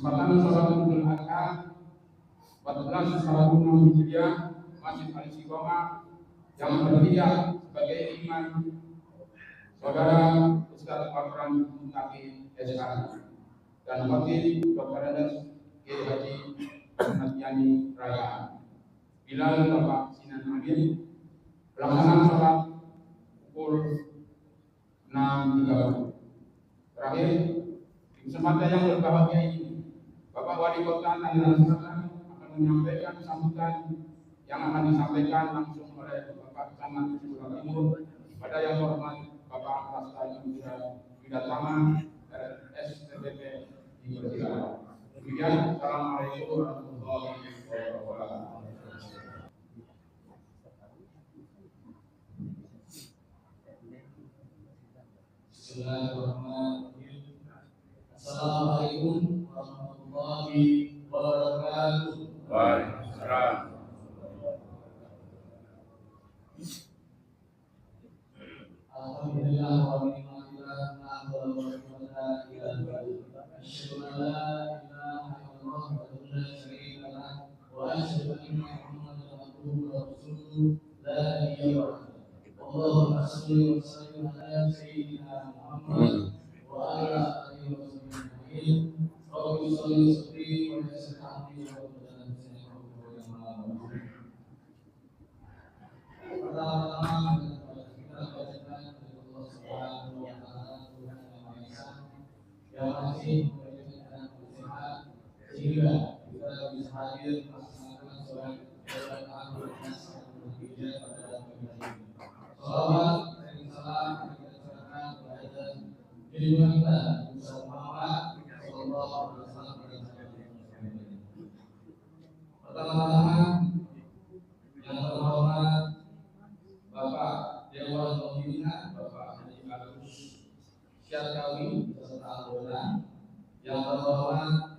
Kesempatan sholat Idul Adha 1441 Hijriah Masjid Al-Istiqomah yang berpihak sebagai imam Saudara Ustaz Akram Muntaqi SH dan Khatib Dr. Andes Kiai Haji Ahmad Yani Raya. Bilal Bapak Sinan Amin, pelaksanaan sholat pukul 6.30. Terakhir, di kesempatan yang berbahagia ini, Bapak Wali Kota Tangerang Selatan akan menyampaikan sambutan yang akan disampaikan langsung oleh Bapak Camat Sumber Timur pada yang hormat Bapak Lastani Widatama SPPP di Berjaya. Demikian, Assalamualaikum warahmatullahi wabarakatuh. Bismillahirrahmanirrahim. Assalamualaikum warahmatullahi wabarakatuh. Waalaikumsalam. Alhamdulillah wa ni'matillah na'budu wa nasta'inu asyhadu an la ilaha illallah wa la syarika lah wa asyhadu anna Muhammadan abduhu wa rasuluh la nabiyya ba'dahu. Allahumma shalli wa sallim ala sayyidina Muhammad wa ala alihi wa sahbihi. Rabbi shalli wa yassir amri wa pertama-tama kita bacakan dari Allah Subhanahu wa taala Tuhan yang Maha Esa yang masih memberikan sehat sehingga kita bisa hadir melaksanakan sholat Idul Adha pada pagi hari ini. Salawat dan salam kita serahkan kepada junjungan kita Muhammad sallallahu alaihi wasallam. Pertama-tama yang terhormat Bapak Dewan Pembina Bapak Haji Agus Syarkawi beserta anggota, yang terhormat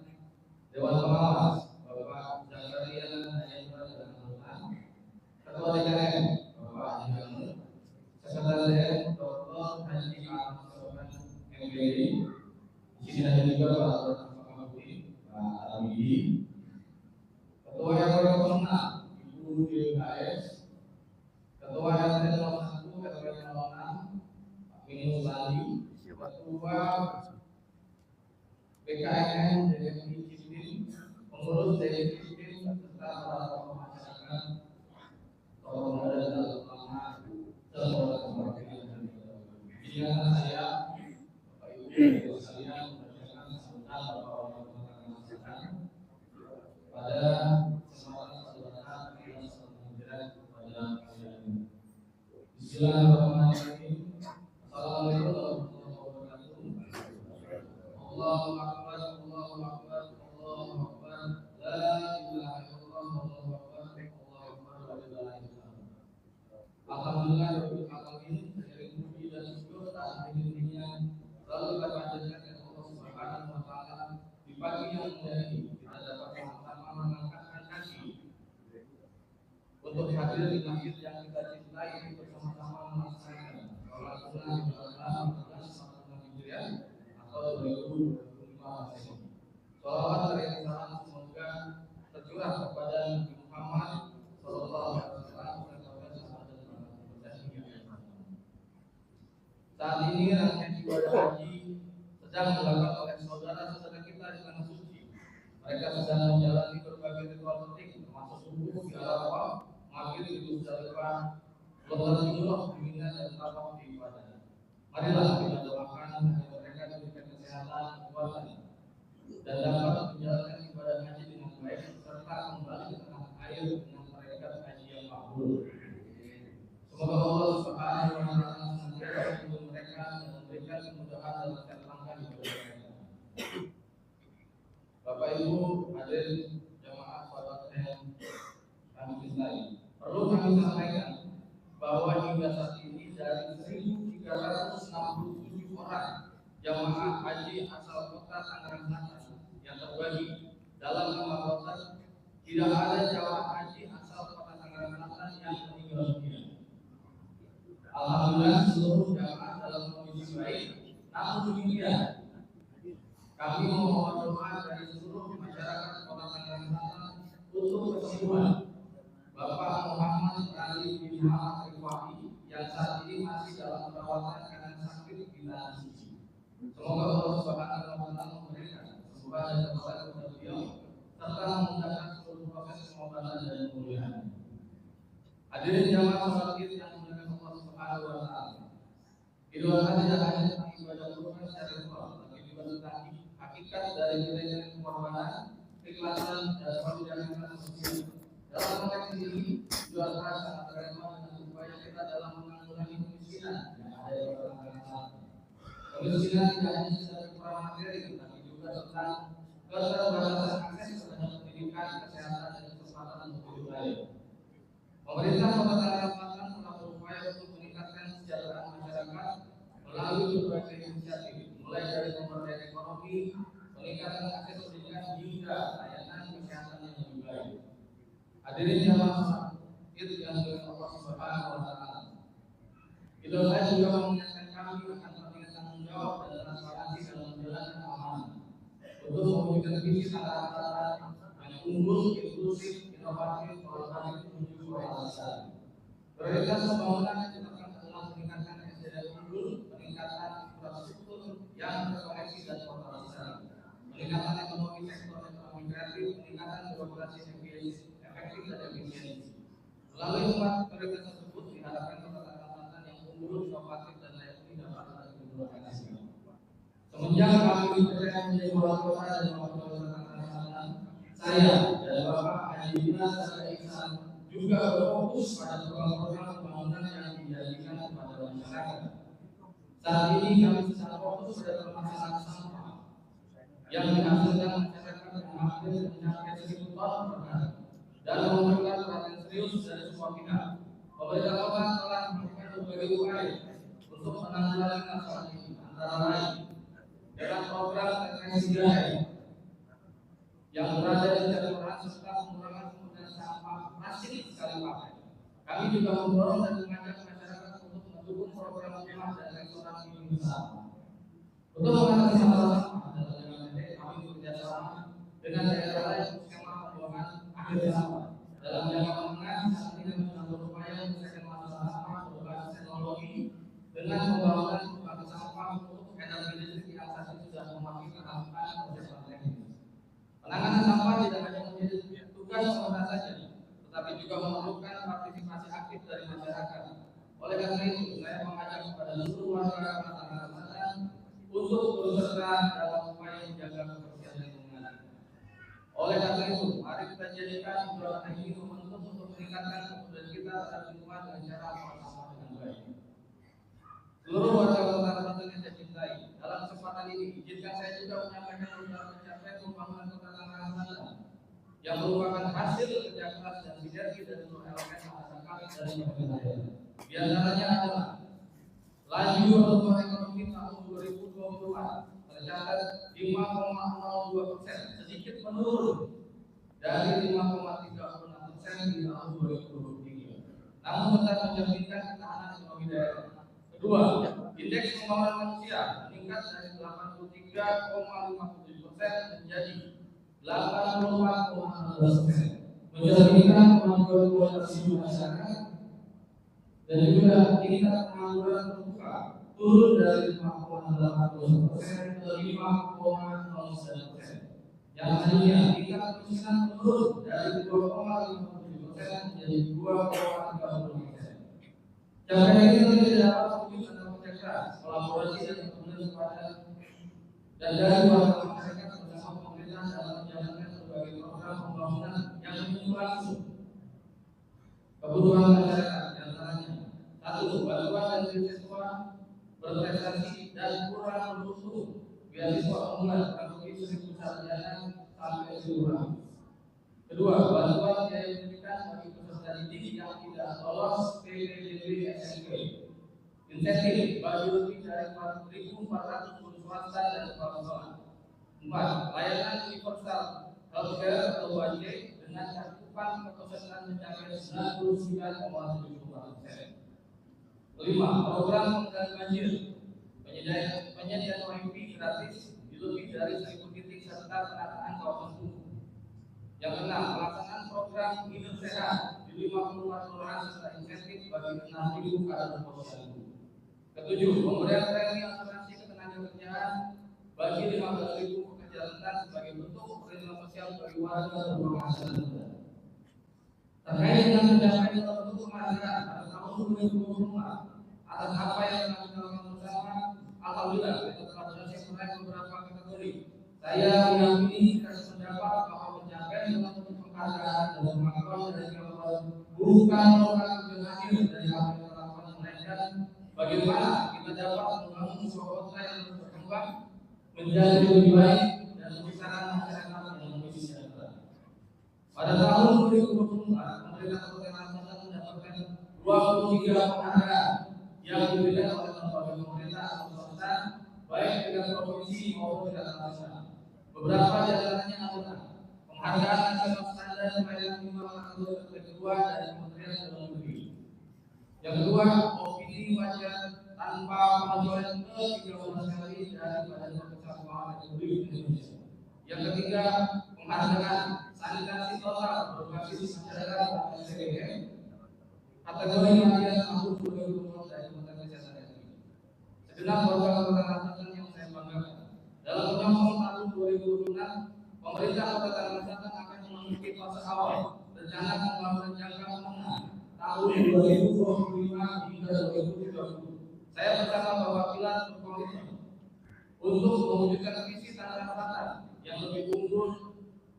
Dewan Pengawas Bapak Zakaria Hayatullah dan anggota, Ketua DPR Bapak Haji Amr, Sekretariat Dr. Haji Ahmad Sofian MPD, di sini ada juga Pak Al-Fatihah Pak Al-Midi, Ketua RW 06 Ibu DKS, Ketua RT 01 RW 06 Pak Minus Lali, Ketua BKN DPI Cimpin, pengurus DPI Cimpin serta para tokoh masyarakat, tokoh muda dan ulama semoga kebahagiaan. Izinkan saya Bapak Ibu sekalian membacakan sambutan Bapak Wali Kota Tangerang pada kesempatan saudara kita menjerat pada hari ini. Bismillahirrahmanirrahim. Assalamualaikum warahmatullahi wabarakatuh. Allahu akbar, Allahu akbar, Allahu akbar. La ilaha illallah, Allahu akbar, Allahu akbar, la ilaha illallah. Alhamdulillah rabbil alamin, segala puji dan syukur tak henti-hentinya selalu kita panjatkan kepada Allah Subhanahu wa taala. Di pagi yang mulia ini kita dapat sama-sama mengangkatkan kaki untuk hadir di masjid yang kita cintai bersama-sama melaksanakan sholat sunnah Idul Adha 1441 Hijriah atau 2025 Masehi. Shalawat dan salam semoga tercurah kepada Nabi Muhammad sallallahu alaihi wasallam dan kepada sahabat dan para sahabat. Saat ini rangkaian ibadah haji sedang dilakukan oleh saudara-saudara kita di tanah suci. Mereka sedang menjalani berbagai ritual penting termasuk subuh di Arafah, maghrib di Muzdalifah, sholat Jum'ah di Mina dan tawaf di ibadah. Marilah kita doakan agar mereka diberikan kesehatan, kekuatan dan dapat menjalankan ibadah haji dengan baik serta kembali ke tanah air dengan mereka haji yang makbul. Semoga Allah Subhanahu wa taala senantiasa menolong mereka dan memberikan kemudahan dalam menjalankan ibadah mereka. Bapak Ibu hadirin jamaah salat yang kami cintai, perlu kami sampaikan bahwa hingga saat ini dari 1.367 orang jamaah haji asal kota Tangerang Selatan yang terbagi dalam 5 kloter, tidak ada jamaah haji asal kota Tangerang Selatan yang meninggal dunia. Alhamdulillah seluruh jamaah dalam kondisi baik. Namun demikian, Kami memohon doa dari seluruh masyarakat Kota Tangerang Selatan untuk kesembuhan Bapak Muhammad Ali bin Muhammad Rifai yang saat ini masih dalam perawatan karena sakit di tangan sisi. Semoga Allah Subhanahu wa Ta'ala memberikan kesembuhan dan kekuatan kepada beliau serta memudahkan seluruh proses pengobatan dan pemulihan. Hadirin jamaah salat Id yang dimuliakan Allah Subhanahu wa Ta'ala. Idul Adha tidak hanya tentang ibadah kurban secara ritual, tapi juga tentang hakikat dari nilai-nilai pengorbanan, keikhlasan dan solidaritas sosial. Dalam konteks ini, Idul Adha sangat relevan dengan upaya kita dalam menanggulangi kemiskinan yang ada di Kota Tangerang. Kemiskinan tidak hanya secara kurang materi, tapi juga tentang keterbatasan akses terhadap pendidikan, kesehatan, dan kesempatan untuk hidup layak. Pemerintah Kota Tangerang Selatan telah berupaya untuk meningkatkan kesejahteraan masyarakat melalui berbagai inisiatif, mulai dari pemberdayaan ekonomi, peningkatan akses pendidikan hingga layanan kesehatan yang lebih baik. Hadirin jamaah Id yang dimuliakan Allah Subhanahu wa Ta'ala. Idul Adha juga mengingatkan kami akan pentingnya tanggung jawab dan transparansi dalam menjalankan amanah untuk mewujudkan visi tata yang unggul, inklusif, inovatif, kolaboratif menuju kualitas. Prioritas pembangunan ditetapkan adalah meningkatkan SDM unggul, peningkatan infrastruktur yang terkoneksi dan terkoordinasi, peningkatan ekonomi sektor ekonomi kreatif, peningkatan birokrasi efektif dan efisiensi. Melalui 4 prioritas tersebut diharapkan Kota Tangerang Selatan yang unggul, inovatif dan layak ini dapat diimplementasikan. Semenjak kami dipercaya menjadi wali kota dan wakil wali kota Tangerang Selatan, saya dan Bapak Haji Dinas Saraya Ihsan juga berfokus pada program-program pembangunan yang dijanjikan kepada masyarakat. Saat ini kami sedang fokus pada permasalahan sampah yang dihasilkan masyarakat yang hampir mencapai 1.000 ton per hari dan memerlukan perhatian serius dari semua pihak. Pemerintah kota telah melakukan berbagai upaya untuk menanggulangi masalah ini, antara lain dengan program retensi gaya yang berada di jalur serta pengurangan penggunaan sampah plastik sekali pakai. Kami juga mendorong dan mengajak masyarakat untuk mendukung program rumah dan restorasi wisata. Untuk mengatasi masalah sampah dalam jangka pendek, kami bekerjasama dengan daerah lain skema pembuangan akhir sampah. Dalam jangka menengah, saat ini kami sedang berupaya menyelesaikan masalah sampah berbasis teknologi dengan pembangunan pembangkit sampah untuk energi listrik yang saat ini sudah memasuki tahapan proses teknis. Penanganan sampah tidak hanya menjadi tugas pemerintah saja, tetapi juga memerlukan partisipasi aktif dari masyarakat. Oleh karena itu, saya mengajak kepada seluruh warga Kota Tangerang Selatan untuk turut serta dalam upaya menjaga kebersihan lingkungan. Oleh karena itu, mari kita jadikan Idul Adha ini momentum untuk meningkatkan kepedulian kita terhadap lingkungan dengan cara mengolah sampah dengan baik. Seluruh warga Kota Tangerang Selatan yang saya cintai, dalam kesempatan ini izinkan saya juga menyampaikan beberapa pencapaian pembangunan Kota Tangerang Selatan yang merupakan hasil kerja keras dan sinergi dari seluruh elemen masyarakat dan pemerintah daerah. Di antaranya adalah laju pertumbuhan ekonomi tahun 2024 tercatat 5,02%, sedikit menurun dari 5,36% di tahun 2023. Namun tetap mencerminkan ketahanan ekonomi daerah. Kedua, indeks pembangunan manusia meningkat dari 83,57% menjadi 84,16%, mencerminkan kemajuan kualitas hidup masyarakat dan juga tingkat pengangguran terbuka turun dari 5,80% ke 5,09%. Yang tadinya tingkat kemiskinan turun dari 2,57% menjadi 2,30%. Capaian ini tidak dapat wujud tanpa kerja keras, kolaborasi dan kepedulian kepada dan dari warga masyarakat bersama pemerintah dalam menjalankan berbagai program pembangunan yang menyusul langsung kebutuhan masyarakat, diantaranya 1. Bantuan dan beasiswa berprestasi dan kurang beruntung, beasiswa unggulan kurang lebih 1.000 sarjana sampai S2. Kedua, bantuan biaya pendidikan bagi peserta didik yang tidak lolos PPDB SMP. Insentif bagi lebih dari 4.400 guru swasta dan kepala sekolah. 4. Layanan universal healthcare atau UHC dengan cakupan kepesertaan mencapai 99,74%. 5. Program pengendalian banjir, penyediaan WiFi gratis di lebih dari 1.000 titik serta penataan kawasan kumuh. Yang keenam, pelaksanaan program hidup sehat di 54 kelurahan serta insentif bagi 6.000 kader posyandu. Ketujuh, pemberian premi asuransi ketenagakerjaan bagi 15.000 pekerja rentan sebagai bentuk perlindungan sosial bagi warga berpenghasilan rendah. Terkait dengan pencapaian dalam bentuk penghargaan pada tahun 2024 atas apa yang telah kita lakukan bersama, alhamdulillah kita telah berhasil meraih beberapa kategori. Saya meyakini kasih pendapat bahwa pencapaian dalam bentuk penghargaan dan pengakuan dari kawan bukan merupakan tujuan akhir dari apa yang kita lakukan, melainkan bagaimana kita dapat membangun sebuah kota yang berkembang menjadi lebih baik dan menciptakan masyarakat yang lebih sejahtera. Pada tahun 2024, pemerintah Kabupaten Selatan mendapatkan 23 penghargaan yang diberikan oleh lembaga pemerintah atau swasta, baik tingkat provinsi maupun tingkat nasional. Beberapa di antaranya adalah penghargaan nasional standar pelayanan minimal kategori kedua dari Kementerian Dalam Negeri. Yang kedua, opini wajar tanpa pengajuan ke 13 kali dari Badan Pemeriksa Keuangan Republik Indonesia. Yang ketiga, penghargaan sanitasi total berbasis masyarakat atau SDM kategori Madian tahun 2020 dari Kementerian Kesehatan RI. Segenap program Selatan yang saya banggakan. Dalam menyongsong tahun 2026, pemerintah Kota Tangerang Selatan akan memiliki fase awal rencana pembangunan jangka menengah tahun 2025 hingga 2030. Saya percaya bahwa pilar berkomitmen untuk mewujudkan visi Tangerang Selatan yang lebih unggul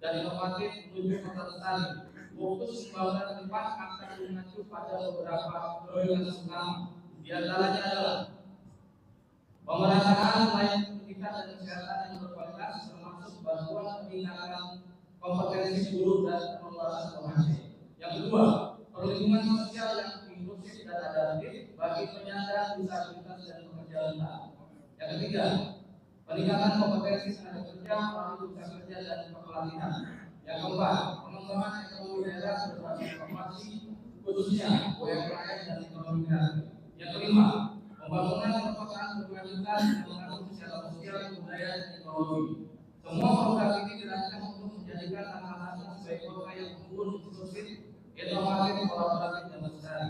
dan inovatif menuju kota lestari. Fokus pembangunan ke depan akan mengacu pada beberapa prioritas utama. Di antaranya adalah pemerataan layanan pendidikan dan kesehatan yang berkualitas, termasuk bantuan peningkatan kompetensi guru dan penguasaan pengajar. Yang kedua, perlindungan sosial yang inklusif dan adaptif bagi penyandang disabilitas dan pekerja rentan. Yang ketiga, peningkatan kompetensi tenaga kerja melalui usaha kerja dan pelatihan. Yang keempat, pengembangan ekonomi daerah berbasis inovasi, khususnya UMKM dan ekonomi kreatif. Yang kelima, pembangunan perkotaan berkelanjutan yang mengatur secara sosial, budaya, dan teknologi. Semua program ini dirancang untuk menjadikan Tangerang sebagai kota yang unggul, inklusif, inovatif, kolaboratif, dan lestari.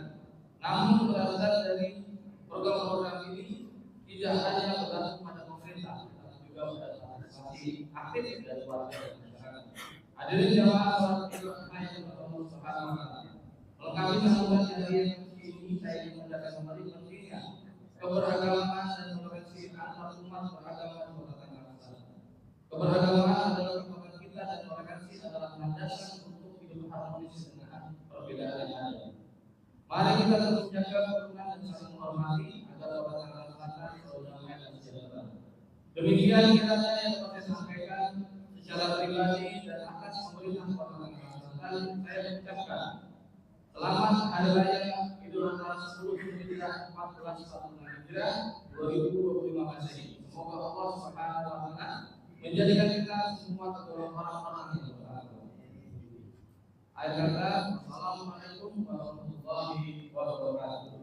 Namun keberhasilan dari program-program ini tidak hanya bergantung pada pemerintah, tetapi juga pada partisipasi aktif dari warga dan masyarakat. Hadirin jamaah salat Idul Adha yang bertemu Subhanahu wa Ta'ala. Melengkapi sambutan hari yang ini, saya ingin mendapat kembali pentingnya keberagaman dan toleransi antar umat beragama di Kota Tangerang Selatan. Keberagaman adalah kekuatan kita dan toleransi adalah landasan untuk hidup harmonis dengan perbedaan yang ada. Mari kita terus jaga kerukunan dan saling menghormati agar Kota Tangerang Selatan selalu damai dan sejahtera. Demikian kiranya yang dapat saya sampaikan secara pribadi dan atas pemerintah Kota Tangerang Selatan. Saya mengucapkan selamat Hari Raya Idul Adha 10 Zulhijjah 1446 Hijriah 2025 Masehi. Semoga Allah Subhanahu wa Ta'ala menjadikan kita semua tergolong orang-orang yang bertakwa. Akhir kata, Assalamualaikum warahmatullahi wabarakatuh.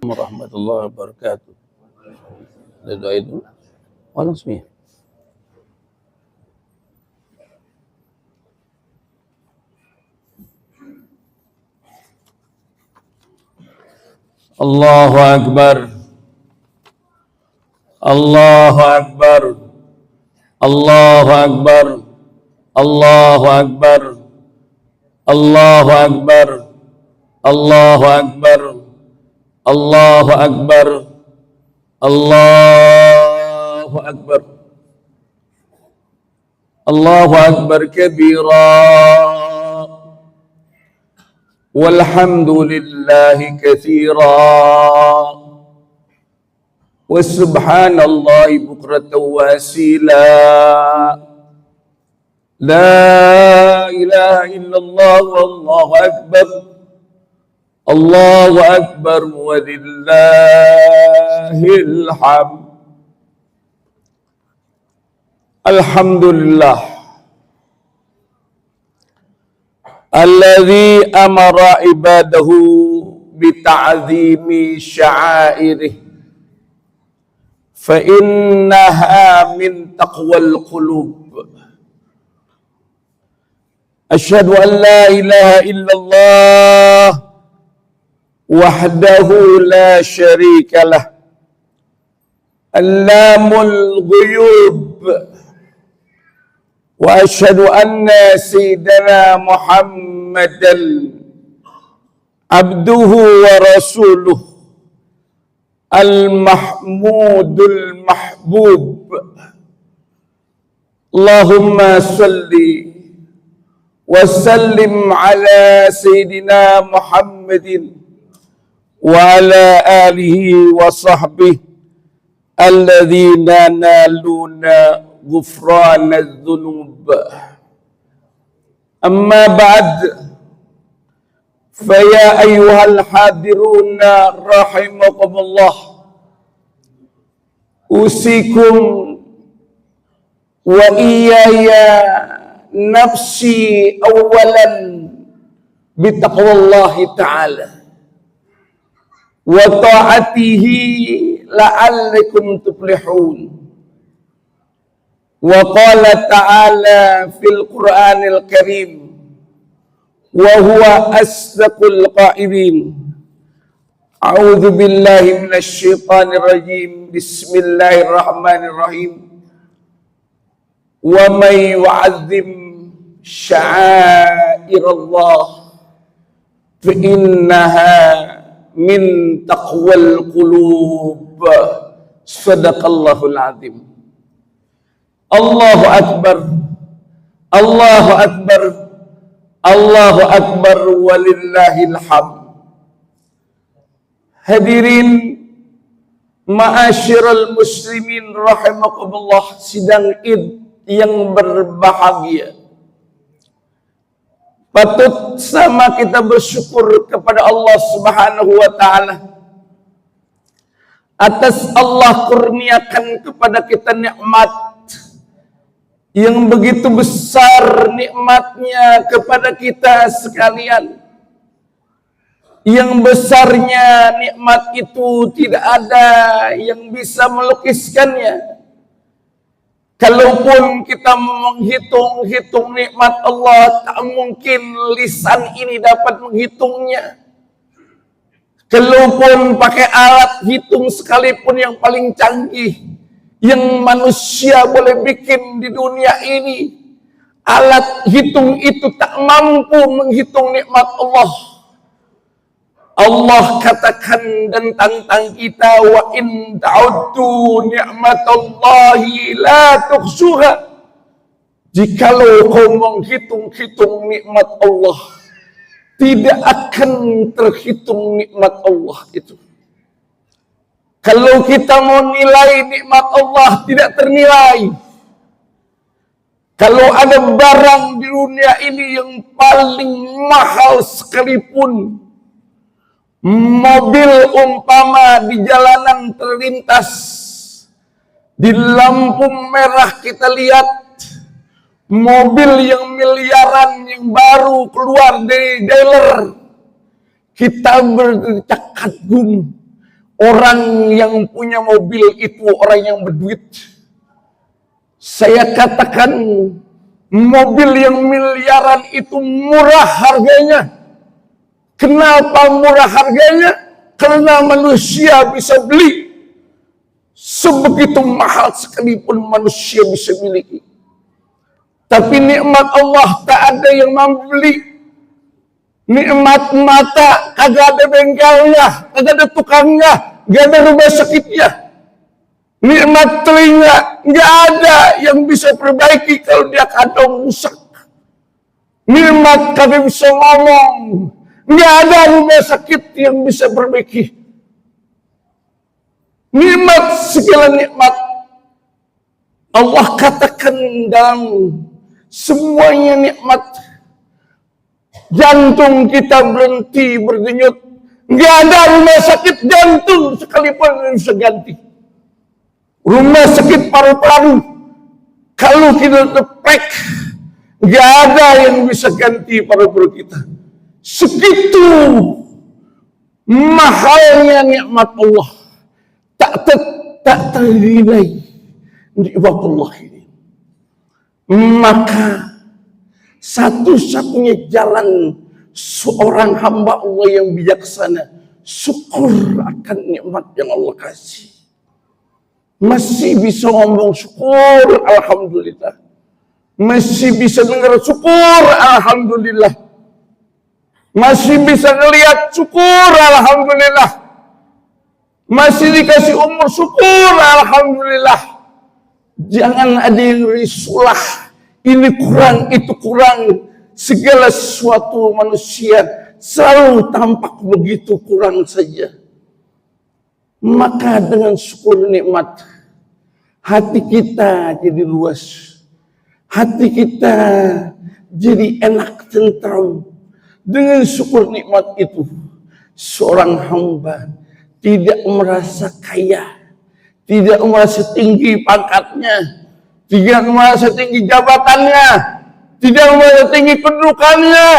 warahmatullahi wabarakatuh. Ada doa itu? Langsung ya. Allahu Akbar. Allahu Akbar. Allahu Akbar. Allahu Akbar. Allahu Akbar. Allahu Akbar. Allahu Akbar. Allahu Akbar. Allahu Akbar kabira. Walhamdulillahi katsira. Wa subhanallahi bukratan wa asila. La ilaha illallah wallahu akbar. Allahu akbar walillahil hamd. Alhamdulillah alladzi amara ibadahu bita'zimi sya'airih fa innaha min taqwal qulub. Asyhadu an la ilaha illallah wahdahu la syarika lah, allamul ghuyub, wa asyhadu anna sayyidana Muhammadan abduhu wa rasuluh al-mahmudul mahbub. Allahumma salli wa sallim ala sayyidina Muhammadin wa ala alihi wa sahbihi alladhina naluna ghufrana dhunub. Amma ba'd, faya ayyuhal hadiruna rahimakumullah, usikum wa iyaya nafsi awalan bitaqwallahi ta'ala wa ta'atihi la'allakum tuflihun. Wa qala ta'ala fil Qur'anil Karim wa huwa asdaqul qa'ilin. A'udzu billahi minasy syaithanir rajim. Bismillahirrahmanirrahim. Wa may yu'azzim sya'airallah fa innaha min taqwal qulub. Sadaqallahul azim. Allahu akbar. Allahu akbar. Allahu akbar walillahil hamd. Hadirin ma'asyiral muslimin rahimakumullah, sidang Id yang berbahagia. Patut sama kita bersyukur kepada Allah Subhanahu wa taala atas Allah kurniakan kepada kita nikmat yang begitu besar, nikmatnya kepada kita sekalian. Yang besarnya nikmat itu tidak ada yang bisa melukiskannya. Kalaupun kita menghitung-hitung nikmat Allah, tak mungkin lisan ini dapat menghitungnya. Kalaupun pakai alat hitung sekalipun yang paling canggih yang manusia boleh bikin di dunia ini, alat hitung itu tak mampu menghitung nikmat Allah. Allah katakan dan tantang kita, wa in ta'uddu ni'matallahi la tuhsuha. Jikalau kau menghitung-hitung nikmat Allah, tidak akan terhitung nikmat Allah itu. Kalau kita mau nilai nikmat Allah, tidak ternilai. Kalau ada barang di dunia ini yang paling mahal sekalipun, mobil umpama di jalanan terlintas, di lampu merah kita lihat mobil yang miliaran yang baru keluar dari dealer, kita berdecak kagum. Orang yang punya mobil itu orang yang berduit. Saya katakan mobil yang miliaran itu murah harganya. Kenapa murah harganya? Karena manusia bisa beli. Sebegitu mahal sekalipun manusia bisa miliki. Tapi nikmat Allah tak ada yang mampu beli. Nikmat mata kagak ada bengkelnya, kagak ada tukangnya, gak ada rumah sakitnya. Nikmat telinga nggak ada yang bisa perbaiki kalau dia kadang rusak. Nikmat kagak bisa ngomong, nggak ada rumah sakit yang bisa perbaiki. Nikmat, segala nikmat Allah katakan dalam semuanya nikmat. Jantung kita berhenti berdenyut, nggak ada rumah sakit jantung sekalipun yang bisa ganti. Rumah sakit paru-paru, kalau kita tepek, nggak ada yang bisa ganti paru-paru kita. Segitu mahalnya nikmat Allah, tak ternilai nikmat Allah ini. Maka satu-satunya jalan seorang hamba Allah yang bijaksana, syukur akan nikmat yang Allah kasih. Masih bisa ngomong syukur, alhamdulillah. Masih bisa dengar syukur, alhamdulillah. Masih bisa ngelihat syukur, alhamdulillah. Masih dikasih umur syukur, alhamdulillah. Jangan ada yang risulah. Ini kurang, itu kurang. Segala sesuatu manusia selalu tampak begitu kurang saja. Maka dengan syukur nikmat, hati kita jadi luas. Hati kita jadi enak, tentram. Dengan syukur nikmat itu, seorang hamba tidak merasa kaya, tidak merasa tinggi pangkatnya, tidak merasa tinggi jabatannya, tidak merasa tinggi kedudukannya,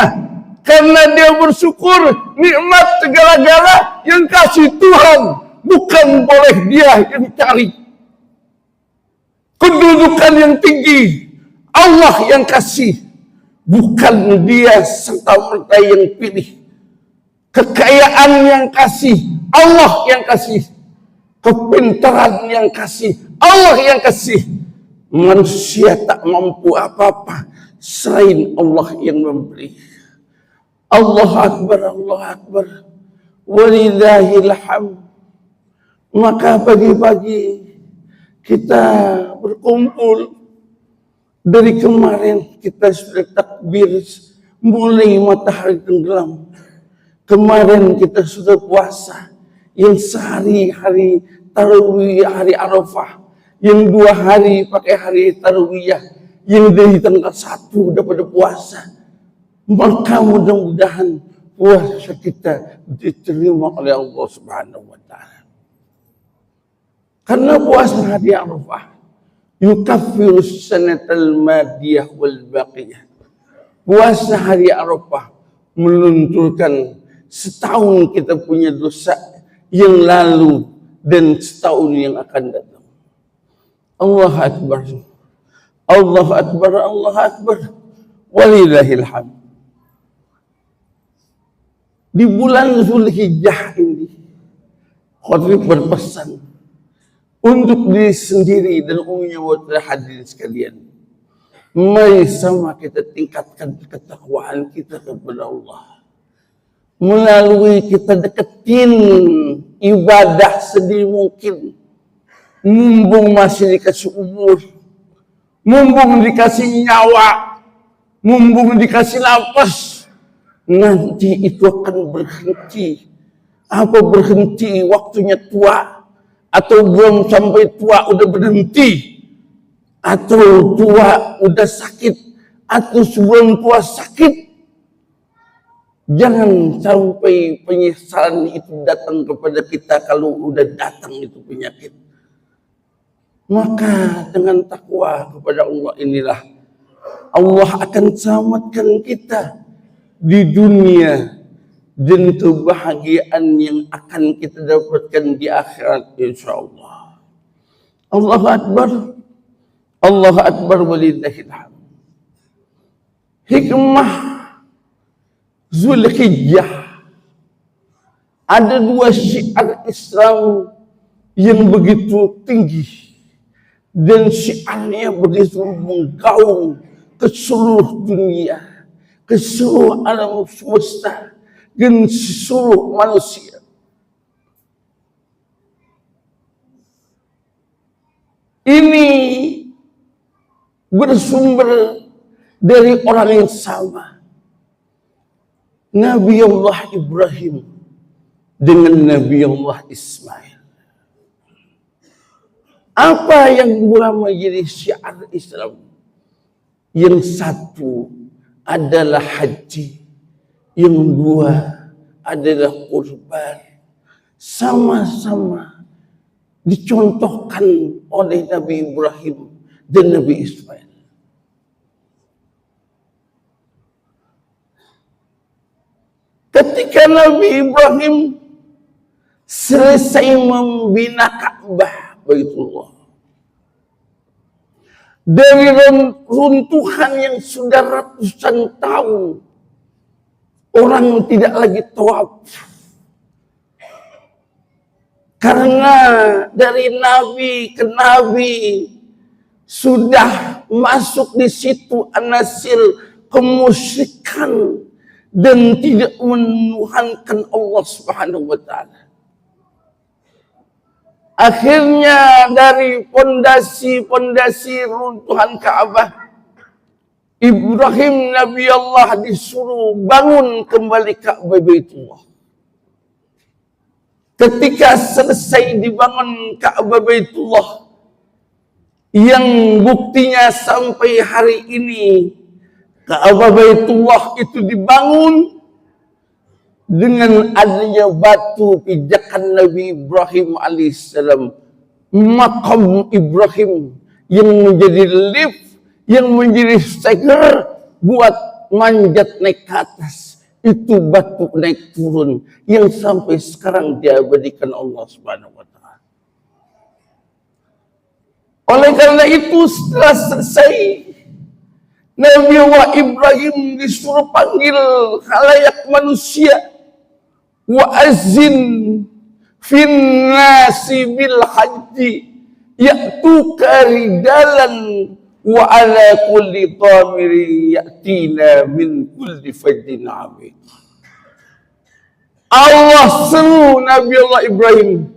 karena dia bersyukur nikmat segala-gala yang kasih Tuhan, bukan boleh dia yang cari. Kedudukan yang tinggi Allah yang kasih, bukan dia serta-merta yang pilih. Kekayaan yang kasih Allah yang kasih, kepintaran yang kasih Allah yang kasih. Manusia tak mampu apa-apa selain Allah yang memberi. Allah Akbar, Allah Akbar. Walillahil hamd. Maka pagi-pagi kita berkumpul. Dari kemarin kita sudah takbir mulai matahari tenggelam. Kemarin kita sudah puasa yang sehari hari tarawih, hari Arafah. Yang 2 hari pakai hari Tarwiyah, yang dari tanggal 1 udah pada puasa. Maka mudah-mudahan puasa kita diterima oleh Allah Subhanahu wa Ta'ala. Karena puasa hari Arafah yukaffiru sanatal madiyah wal baqiyah. Puasa hari Arafah melunturkan setahun kita punya dosa yang lalu dan setahun yang akan datang. Allah Akbar, Allah Akbar, Allah Akbar, walillahil hamd. Di bulan Zulhijjah ini, Khatib berpesan untuk diri sendiri dan umumnya buat hadirin sekalian. Mari sama kita tingkatkan ketakwaan kita kepada Allah. Melalui kita deketin ibadah sedini mungkin. Mumpung masih dikasih umur, mumpung dikasih nyawa, mumpung dikasih napas, nanti itu akan berhenti. Apa berhenti? Waktunya tua, atau belum sampai tua udah berhenti, atau tua udah sakit, atau sebelum tua sakit. Jangan sampai penyesalan itu datang kepada kita kalau udah datang itu penyakit. Maka dengan takwa kepada Allah inilah Allah akan selamatkan kita di dunia dan kebahagiaan yang akan kita dapatkan di akhirat insyaallah. Allahu Akbar. Allahu Akbar walillahil hamd. Hikmah Zulhijjah. Ada dua syiar Islam yang begitu tinggi dan syiarnya begitu menggaung ke seluruh dunia, ke seluruh alam semesta dan seluruh manusia. Ini bersumber dari orang yang sama, Nabi Allah Ibrahim dengan Nabi Allah Ismail. Apa yang dua menjadi syiar Islam? Yang satu adalah haji, yang dua adalah kurban. Sama-sama dicontohkan oleh Nabi Ibrahim dan Nabi Ismail. Ketika Nabi Ibrahim selesai membina Ka'bah Baitullah, dari runtuhan yang sudah ratusan tahun, orang tidak lagi tawaf. Karena dari nabi ke nabi sudah masuk di situ anasil kemusyrikan dan tidak menuhankan Allah Subhanahu wa taala. Akhirnya dari pondasi-pondasi runtuhan Ka'bah, Ibrahim Nabi Allah disuruh bangun kembali Ka'bah Baitullah. Ketika selesai dibangun Ka'bah Baitullah, yang buktinya sampai hari ini Ka'bah Baitullah itu dibangun dengan adanya batu pijakan Nabi Ibrahim alaihissalam, makam Ibrahim yang menjadi lift, yang menjadi steger buat manjat naik ke atas. Itu batu naik turun yang sampai sekarang diabadikan Allah Subhanahu wa taala. Oleh karena itu setelah selesai Nabi Allah Ibrahim disuruh panggil khalayak manusia, wa azin fin nasi bil haji ya'tuka rijalan wa ala kulli dhamiri ya'tina min kulli fajjin amik. Allah seru Nabi Allah Ibrahim,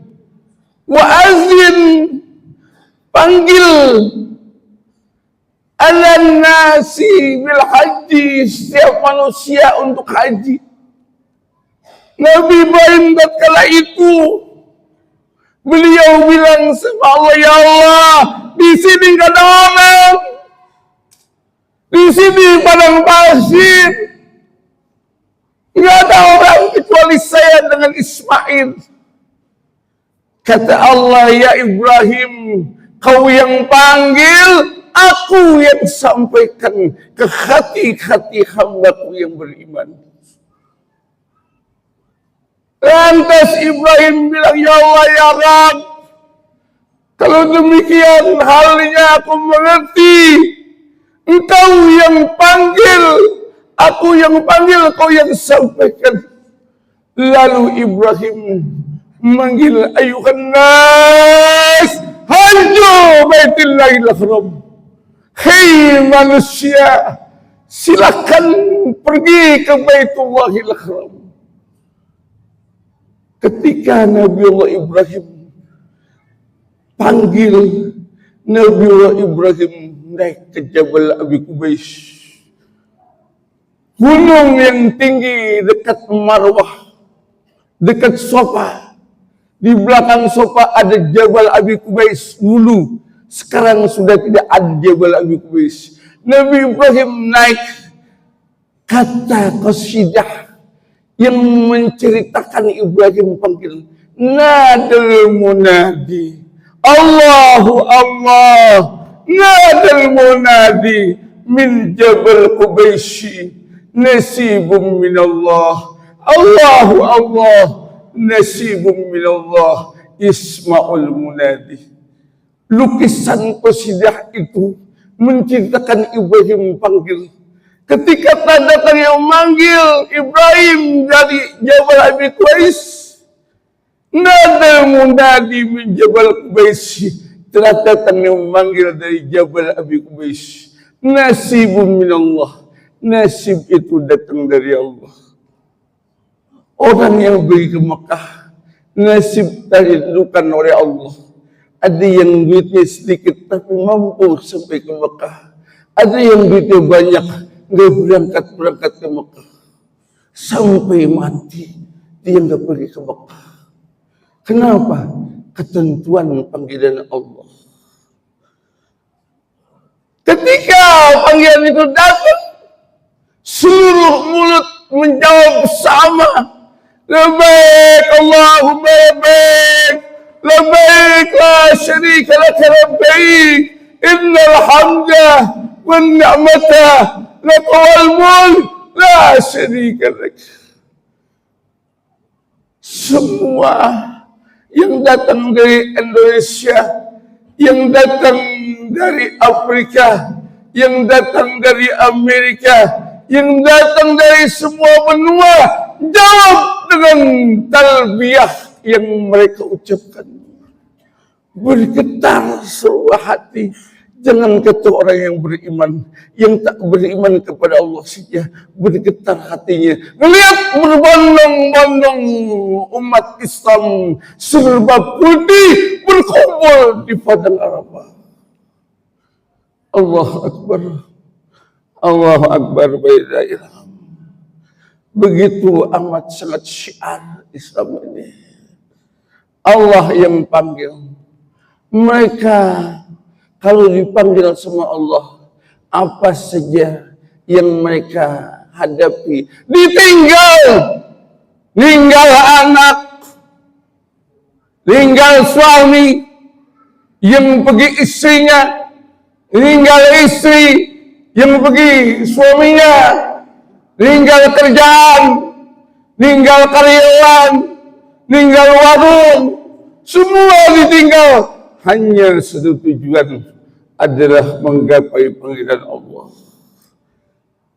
wa azin, panggil ala nasi bil haji, setiap manusia untuk haji. Nabi Ibrahim tatkala itu beliau bilang sama Allah, ya Allah, di sini nggak ada orang, di sini padang pasir, nggak ada orang kecuali saya dengan Ismail. Kata Allah, ya Ibrahim, kau yang panggil, aku yang sampaikan ke hati-hati hambaku yang beriman. Lantas Ibrahim bilang, ya Allah, ya Rabb, kalau demikian halnya aku mengerti. Engkau yang panggil, aku yang panggil, kau yang sampaikan. Lalu Ibrahim manggil, ayuhan nas, haju baitillahil haram. Hei manusia, silakan pergi ke Baitullahil Haram. Ketika Nabiullah Ibrahim panggil, Nabiullah Ibrahim naik ke Jabal Abi Qubais, gunung yang tinggi dekat Marwah, dekat Safa. Di belakang Safa ada Jabal Abi Qubais dulu. Sekarang sudah tidak ada Jabal Abi Qubais. Nabi Ibrahim naik, kata qasidah yang menceritakan Ibrahim panggil, nadal munadi, Allahu Allah, nadal munadi min Jabal Qubaisi, nasibum minallah, Allahu Allah, nasibum minallah, isma'ul munadi. Lukisan qasidah itu menceritakan Ibrahim panggil. Ketika datang yang manggil Ibrahim dari Jabal Abi Qubais, nada munadi min Jabal Qubais, telah datang yang manggil dari Jabal Abi Qubais. Nasibun minallah, nasib itu datang dari Allah. Orang yang pergi ke Mekah, nasib ditentukan oleh Allah. Ada yang duitnya sedikit tapi mampu sampai ke Mekah. Ada yang duitnya banyak, nggak berangkat ke Mekah. Sampai mati, dia nggak pergi ke Mekah. Kenapa? Ketentuan panggilan Allah. Ketika panggilan itu datang, seluruh mulut menjawab sama. Labbaik Allahumma labbaik, labbaik la syarika laka labbaik, innal hamda wan ni'mata laka wal mulk la syarika lak. Semua yang datang dari Indonesia, yang datang dari Afrika, yang datang dari Amerika, yang datang dari semua benua, jawab dengan talbiyah yang mereka ucapkan. Bergetar seluruh hati. Jangan kata orang yang beriman, yang tak beriman kepada Allah saja bergetar hatinya. Melihat berbondong-bondong umat Islam serba putih berkumpul di padang Arafah. Allah Akbar, Allah Akbar, baiklah. Begitu amat sangat syiar Islam ini. Allah yang panggil. Mereka kalau dipanggil sama Allah, apa saja yang mereka hadapi, ditinggal. Tinggal anak, tinggal suami, yang pergi istrinya, tinggal istri, yang pergi suaminya, tinggal kerjaan, tinggal karyawan, tinggal warung, semua ditinggal. Hanya satu tujuan adalah menggapai panggilan Allah.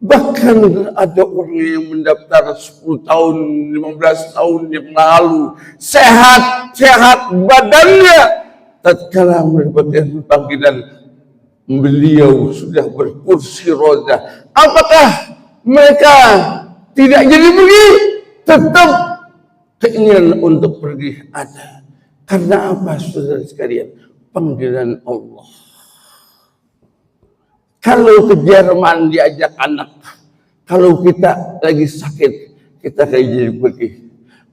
Bahkan ada orang yang mendaftar 10 tahun, 15 tahun yang lalu, sehat-sehat badannya, tatkala mendapatkan panggilan, beliau sudah berkursi roda. Apakah mereka tidak jadi pergi? Tetap keinginan untuk pergi ada. Karena apa, saudara sekalian? Panggilan Allah. Kalau ke Jerman diajak anak, kalau kita lagi sakit, kita kayak jadi pergi.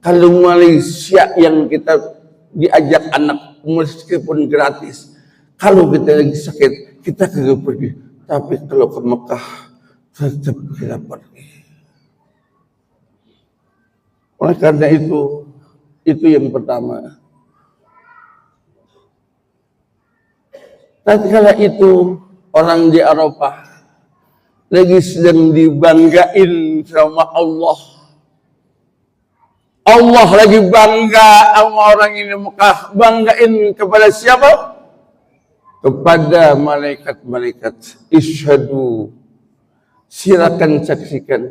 Kalau Malaysia yang kita diajak anak, meskipun gratis, kalau kita lagi sakit, kita kagak pergi. Tapi kalau ke Mekah, tetap kita pergi. Oleh karena itu yang pertama. Tatkala itu orang di Eropa lagi sedang dibanggain sama Allah. Allah lagi bangga sama orang ini Mekah. Banggain kepada siapa? Kepada malaikat-malaikat. Isyhadu, silakan saksikan.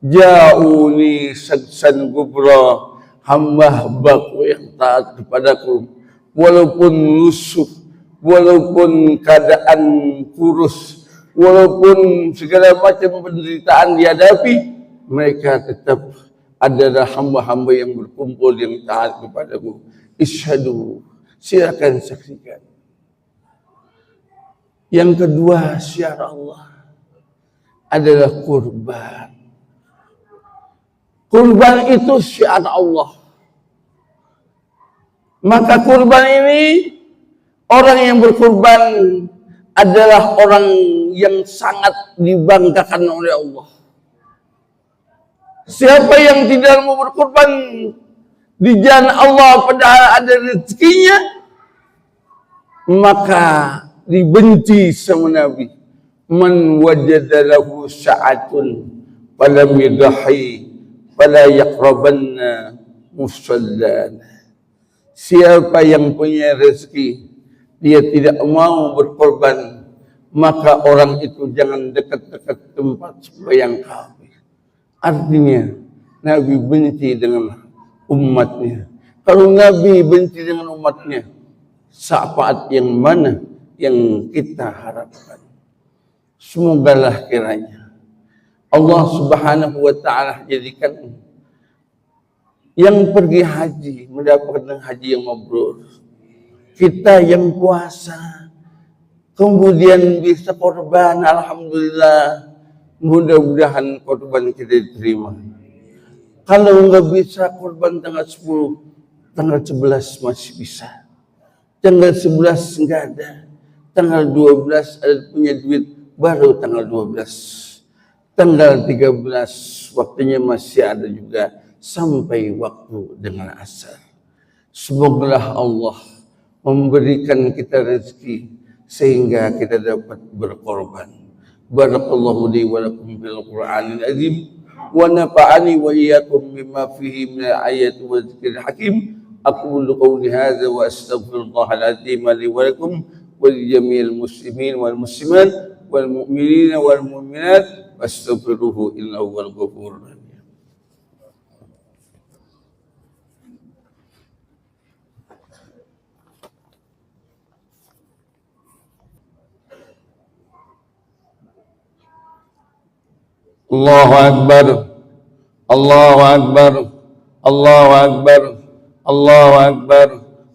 Ja'uni saksan kubra, hamba-hambaku yang taat kepadaku, walaupun lusuh, walaupun keadaan kurus, walaupun segala macam penderitaan dihadapi, mereka tetap adalah hamba-hamba yang berkumpul yang taat kepadaku. Isyhadu, silakan saksikan. Yang kedua, syiar Allah adalah kurban. Kurban itu syiar Allah. Maka kurban ini, orang yang berkurban adalah orang yang sangat dibanggakan oleh Allah. Siapa yang tidak mau berkurban di jalan Allah padahal ada rezekinya, maka dibenci sama Nabi. Man wajada lahu sa'atun falam yudhi fala yaqrabanna musallana. Siapa yang punya rezeki, dia tidak mau berkorban, maka orang itu jangan dekat-dekat tempat sembahyang kami. Artinya, Nabi benci dengan umatnya. Kalau Nabi benci dengan umatnya, syafaat yang mana yang kita harapkan? Semogalah kiranya Allah Subhanahu wa ta'ala jadikan yang pergi haji mendapatkan haji yang mabrur. Kita yang puasa kemudian bisa korban, alhamdulillah, mudah-mudahan korban kita diterima. Kalau nggak bisa korban tanggal 10, tanggal 11 masih bisa. Tanggal 11 nggak ada. Tanggal 12 ada punya duit, baru tanggal 12. Tanggal 13 waktunya masih ada juga, sampai waktu dengan asar. Semoga Allah memberikan kita rezeki sehingga kita dapat berkorban. Barakallahu li wa lakum bil Qur'anil azim wa nafa'ani wa iyyakum bima fihi min ayati wa dzikril hakim. Aqulu qawli hadza wa astaghfirullahal azim li wa lakum wa li jami'il muslimin wal muslimat wal mu'minina wal mu'minat wastaghfiruhu innahu huwal ghafurur rahim. Allahu Akbar, Allahu Akbar, Allahu Akbar, Allahu Akbar,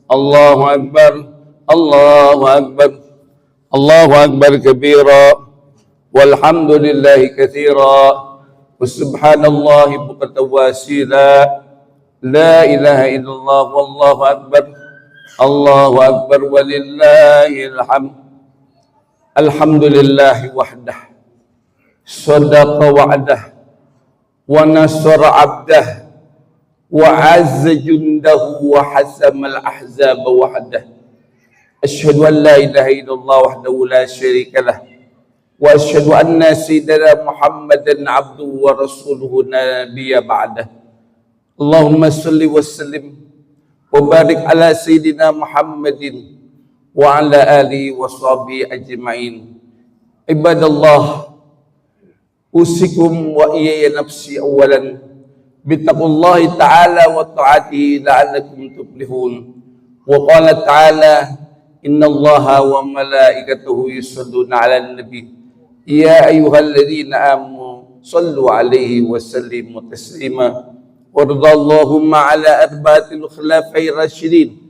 Allahu Akbar, Allahu Akbar, Allahu Akbar kabira, walhamdulillahi katsira, wa subhanallahi bukratan wa asila, la ilaha illallah wallahu akbar, Allahu Akbar walillahil hamd. Alhamdulillahi wahdah, sadaqa wa'dah, wa nasara abdah, wa azza jundahu, wa hasamal ahzaba wahdah. Asyhadu an la ilaha illallah wahdahu la syarika lah, wa asyhadu anna sayyidina Muhammadan abduhu wa rasuluhu nabiyya ba'dah. Allahumma salli wa sallim wa barik ala sayyidina Muhammadin wa ala alihi wa sahbihi ajma'in. Ibadallah, usikum wa iyaya nafsi awalan bittaqullahi ta'ala wa ta'atihi la'allakum tuflihun. Wa qala ta'ala, innallaha wa malaikatahu yusalluna 'alan nabi ya ayyuhalladzina amanu sallu 'alaihi wa sallimu taslima. Wardallahumma 'ala arba'atil khulafai rasyidin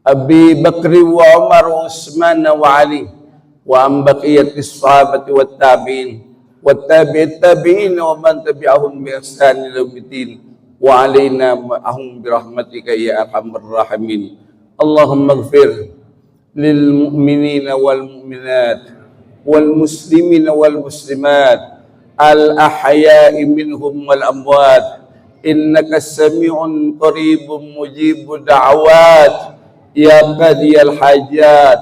Abi Bakr wa Umar wa Utsman wa Ali wa an baqiyatis sahabati wat tabi'in والتابعين ومن تبعهم بإحسان إلى يوم الدين وعلينا معهم برحمتك يا أرحم الراحمين. اللهم اغفر للمؤمنين والمؤمنات والمسلمين والمسلمات الأحياء منهم والأموات إنك سميع قريب مجيب الدعوات يا قاضي الحاجات.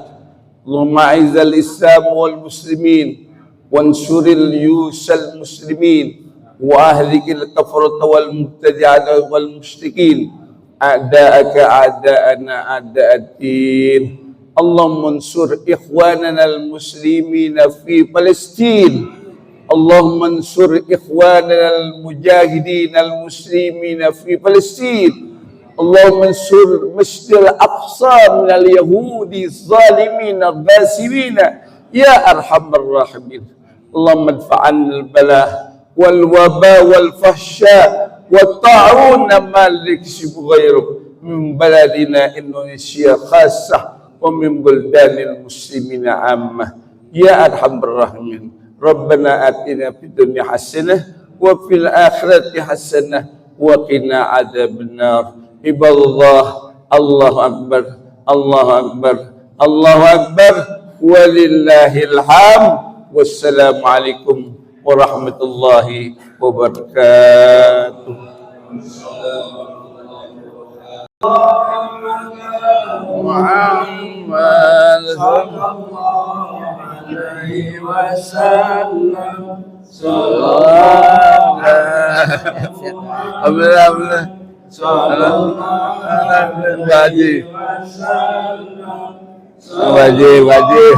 اللهم أعز الإسلام والمسلمين وانصر الجيوش المسلمين واهلك الكفرة والمبتدعة والمشركين أعداءك أعداءنا أعداء الدين. اللهم انصر إخواننا المسلمين في فلسطين اللهم انصر إخواننا المجاهدين المسلمين في فلسطين. اللهم انصر مسجد الأقصى من اليهود الظالمين الغاسبين يا أرحم الراحمين. اللهم ادفع عنا البلاء والوباء والفحشاء والطاعون ما يكسب غيره من بلدنا إندونيسيا خاصة ومن بلدان المسلمين عامة يا أرحم الراحمين. ربنا آتنا في الدنيا حسنة وفي الآخرة حسنة وقنا عذاب النار. عباد الله، الله أكبر، الله أكبر، الله أكبر، ولله الحمد. والسلام عليكم ورحمة الله وبركاته. Muhammad sallallahu alaihi wasallam. Sallallahu alaihi wasallam. Wajib.